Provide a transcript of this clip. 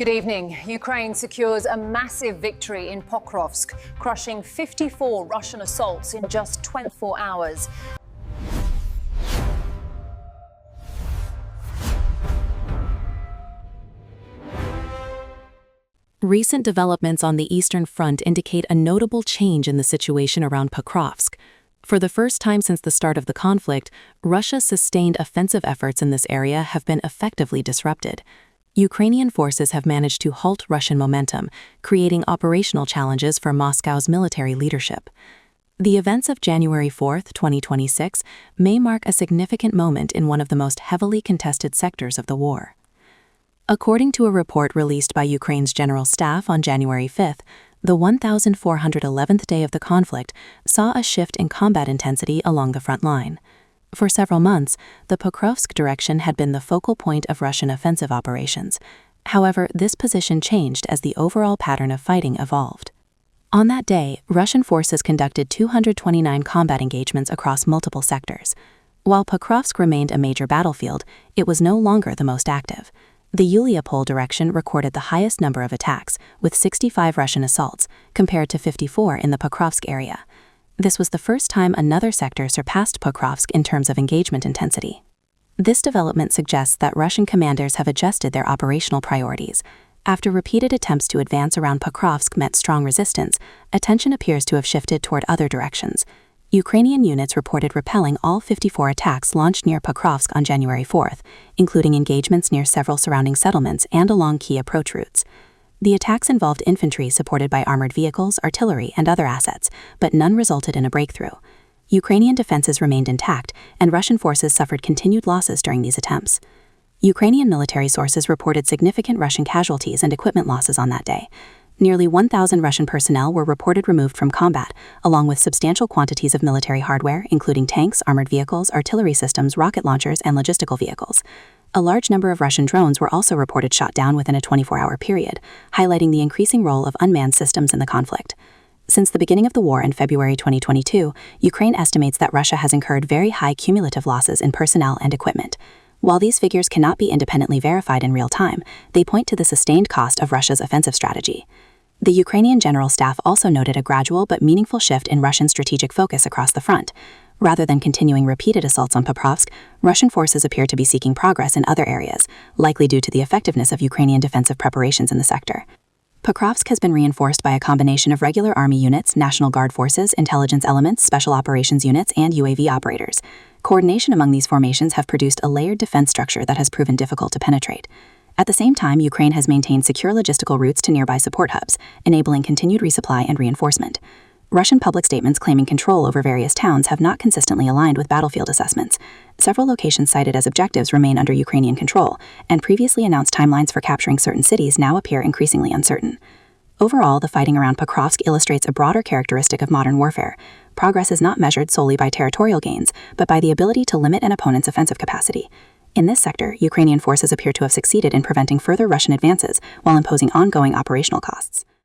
Good evening. Ukraine secures a massive victory in Pokrovsk, crushing 54 Russian assaults in just 24 hours. Recent developments on the Eastern Front indicate a notable change in the situation around Pokrovsk. For the first time since the start of the conflict, Russia's sustained offensive efforts in this area have been effectively disrupted. Ukrainian forces have managed to halt Russian momentum, creating operational challenges for Moscow's military leadership. The events of January 4, 2026, may mark a significant moment in one of the most heavily contested sectors of the war. According to a report released by Ukraine's General Staff on January 5, the 1,411th day of the conflict saw a shift in combat intensity along the front line. For several months, the Pokrovsk direction had been the focal point of Russian offensive operations. However, this position changed as the overall pattern of fighting evolved. On that day, Russian forces conducted 229 combat engagements across multiple sectors. While Pokrovsk remained a major battlefield, it was no longer the most active. The Yuliapol direction recorded the highest number of attacks, with 65 Russian assaults, compared to 54 in the Pokrovsk area. This was the first time another sector surpassed Pokrovsk in terms of engagement intensity. This development suggests that Russian commanders have adjusted their operational priorities. After repeated attempts to advance around Pokrovsk met strong resistance, attention appears to have shifted toward other directions. Ukrainian units reported repelling all 54 attacks launched near Pokrovsk on January 4, including engagements near several surrounding settlements and along key approach routes. The attacks involved infantry supported by armored vehicles, artillery, and other assets, but none resulted in a breakthrough. Ukrainian defenses remained intact, and Russian forces suffered continued losses during these attempts. Ukrainian military sources reported significant Russian casualties and equipment losses on that day. Nearly 1,000 Russian personnel were reported removed from combat, along with substantial quantities of military hardware, including tanks, armored vehicles, artillery systems, rocket launchers, and logistical vehicles. A large number of Russian drones were also reported shot down within a 24-hour period, highlighting the increasing role of unmanned systems in the conflict. Since the beginning of the war in February 2022, Ukraine estimates that Russia has incurred very high cumulative losses in personnel and equipment. While these figures cannot be independently verified in real time, they point to the sustained cost of Russia's offensive strategy. The Ukrainian General Staff also noted a gradual but meaningful shift in Russian strategic focus across the front. Rather than continuing repeated assaults on Pokrovsk, Russian forces appear to be seeking progress in other areas, likely due to the effectiveness of Ukrainian defensive preparations in the sector. Pokrovsk has been reinforced by a combination of regular army units, National Guard forces, intelligence elements, special operations units, and UAV operators. Coordination among these formations have produced a layered defense structure that has proven difficult to penetrate. At the same time, Ukraine has maintained secure logistical routes to nearby support hubs, enabling continued resupply and reinforcement. Russian public statements claiming control over various towns have not consistently aligned with battlefield assessments. Several locations cited as objectives remain under Ukrainian control, and previously announced timelines for capturing certain cities now appear increasingly uncertain. Overall, the fighting around Pokrovsk illustrates a broader characteristic of modern warfare. Progress is not measured solely by territorial gains, but by the ability to limit an opponent's offensive capacity. In this sector, Ukrainian forces appear to have succeeded in preventing further Russian advances while imposing ongoing operational costs.